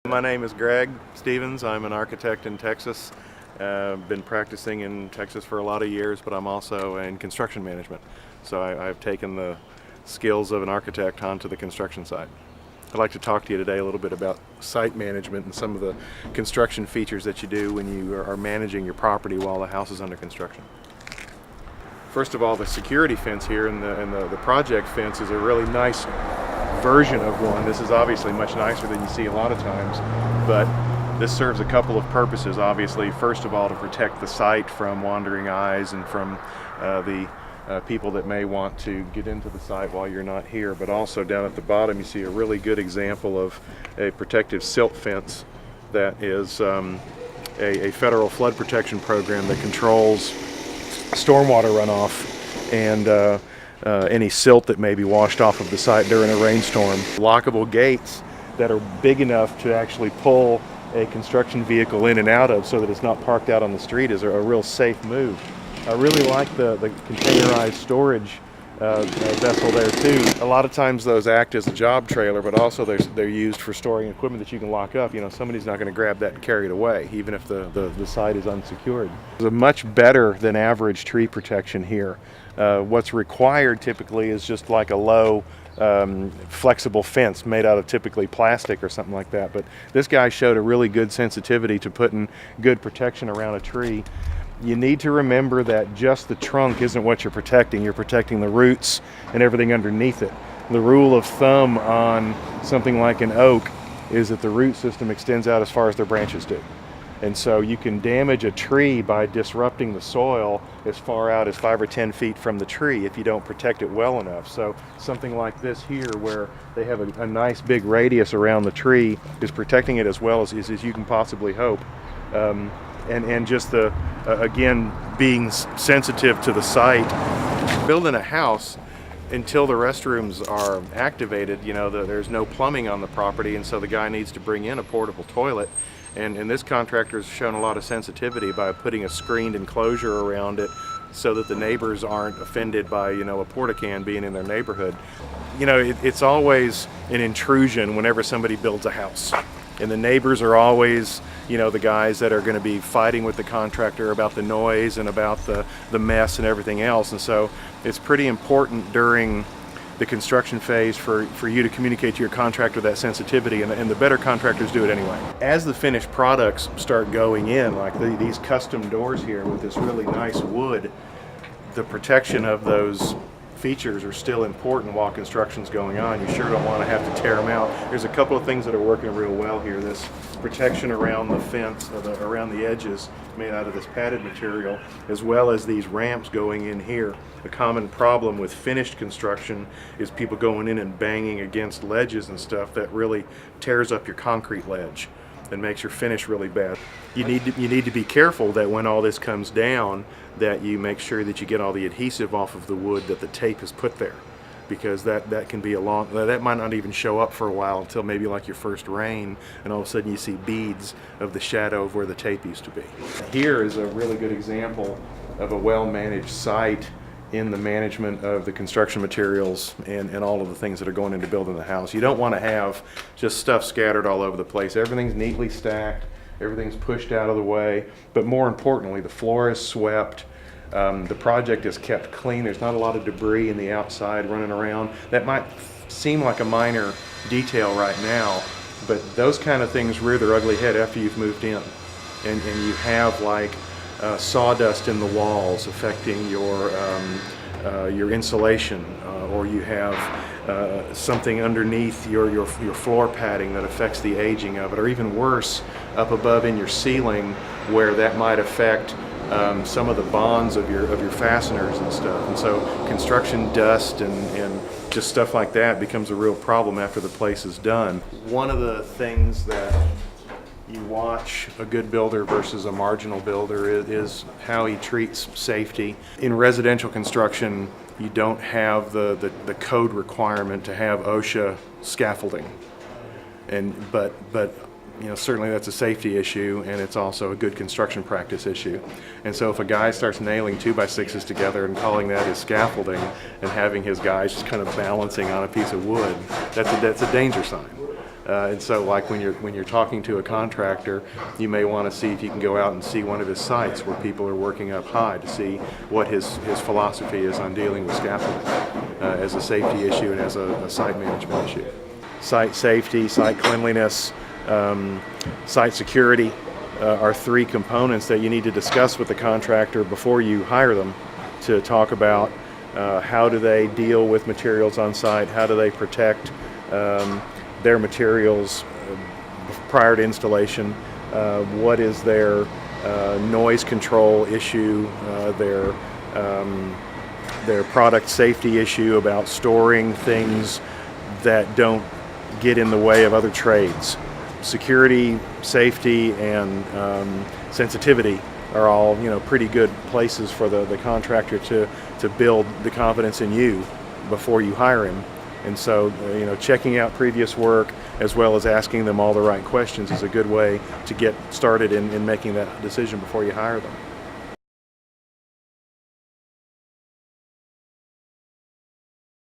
My name is Greg Stevens. I'm an architect in Texas. Been practicing in Texas for a lot of years, but I'm also in construction management. So I've taken the skills of an architect onto the construction side. I'd like to talk to you today a little bit about site management and some of the construction features that you do when you are managing your property while the house is under construction. First of all, the security fence here and the project fence is a really nice version of one. This is obviously much nicer than you see a lot of times, but this serves a couple of purposes. Obviously, first of all, to protect the site from wandering eyes and from the people that may want to get into the site while you're not here. But also down at the bottom you see a really good example of a protective silt fence that is a federal flood protection program that controls stormwater runoff and any silt that may be washed off of the site during a rainstorm. Lockable gates that are big enough to actually pull a construction vehicle in and out of so that it's not parked out on the street is a real safe move. I really like the containerized storage vessel there too. A lot of times those act as a job trailer, but also they're used for storing equipment that you can lock up. You know, somebody's not going to grab that and carry it away, even if the site is unsecured. There's a much better than average tree protection here. What's required typically is just like a low flexible fence made out of typically plastic or something like that. But this guy showed a really good sensitivity to putting good protection around a tree. You need to remember that just the trunk isn't what you're protecting. You're protecting the roots and everything underneath it. The rule of thumb on something like an oak is that the root system extends out as far as their branches do. And so you can damage a tree by disrupting the soil as far out as 5 or 10 feet from the tree if you don't protect it well enough. So something like this here, where they have a nice big radius around the tree, is protecting it as well as you can possibly hope. And just again, being sensitive to the site. Building a house, until the restrooms are activated, you know, there's no plumbing on the property, and so the guy needs to bring in a portable toilet. And this contractor has shown a lot of sensitivity by putting a screened enclosure around it so that the neighbors aren't offended by, you know, a porta-can being in their neighborhood. You know, it's always an intrusion whenever somebody builds a house. And the neighbors are always, you know, the guys that are going to be fighting with the contractor about the noise and about the mess and everything else. And so it's pretty important during the construction phase for you to communicate to your contractor that sensitivity, and the better contractors do it anyway. As the finished products start going in, like these custom doors here with this really nice wood, the protection of those features are still important while construction's going on. You sure don't want to have to tear them out. There's a couple of things that are working real well here. This protection around the fence, around the edges, made out of this padded material, as well as these ramps going in here. A common problem with finished construction is people going in and banging against ledges and stuff that really tears up your concrete ledge and makes your finish really bad. You need to be careful that when all this comes down, that you make sure that you get all the adhesive off of the wood that the tape has put there, because that can be that might not even show up for a while until maybe like your first rain, and all of a sudden you see beads of the shadow of where the tape used to be. Here is a really good example of a well-managed site in the management of the construction materials and all of the things that are going into building the house. You don't want to have just stuff scattered all over the place. Everything's neatly stacked, everything's pushed out of the way, but more importantly, the floor is swept. The project is kept clean. There's not a lot of debris in the outside running around. That might seem like a minor detail right now, but those kind of things rear their ugly head after you've moved in. And you have like sawdust in the walls affecting your insulation, or you have something underneath your floor padding that affects the aging of it, or even worse, up above in your ceiling, where that might affect some of the bonds of your fasteners and stuff. And so construction dust and just stuff like that becomes a real problem after the place is done. One of the things that you watch a good builder versus a marginal builder is how he treats safety. In residential construction, you don't have the code requirement to have OSHA scaffolding, but you know, certainly that's a safety issue, and it's also a good construction practice issue. And so if a guy starts nailing 2x6s together and calling that his scaffolding and having his guys just kind of balancing on a piece of wood, that's a danger sign. And so, like when you're talking to a contractor, you may want to see if you can go out and see one of his sites where people are working up high to see what his philosophy is on dealing with scaffolding as a safety issue and as a site management issue. Site safety, site cleanliness, site security are three components that you need to discuss with the contractor before you hire them, to talk about how do they deal with materials on site, how do they protect their materials prior to installation, what is their noise control issue, their product safety issue about storing things that don't get in the way of other trades. Security, safety, and sensitivity are all pretty good places for the contractor to build the confidence in you before you hire him. And so checking out previous work as well as asking them all the right questions is a good way to get started in making that decision before you hire them.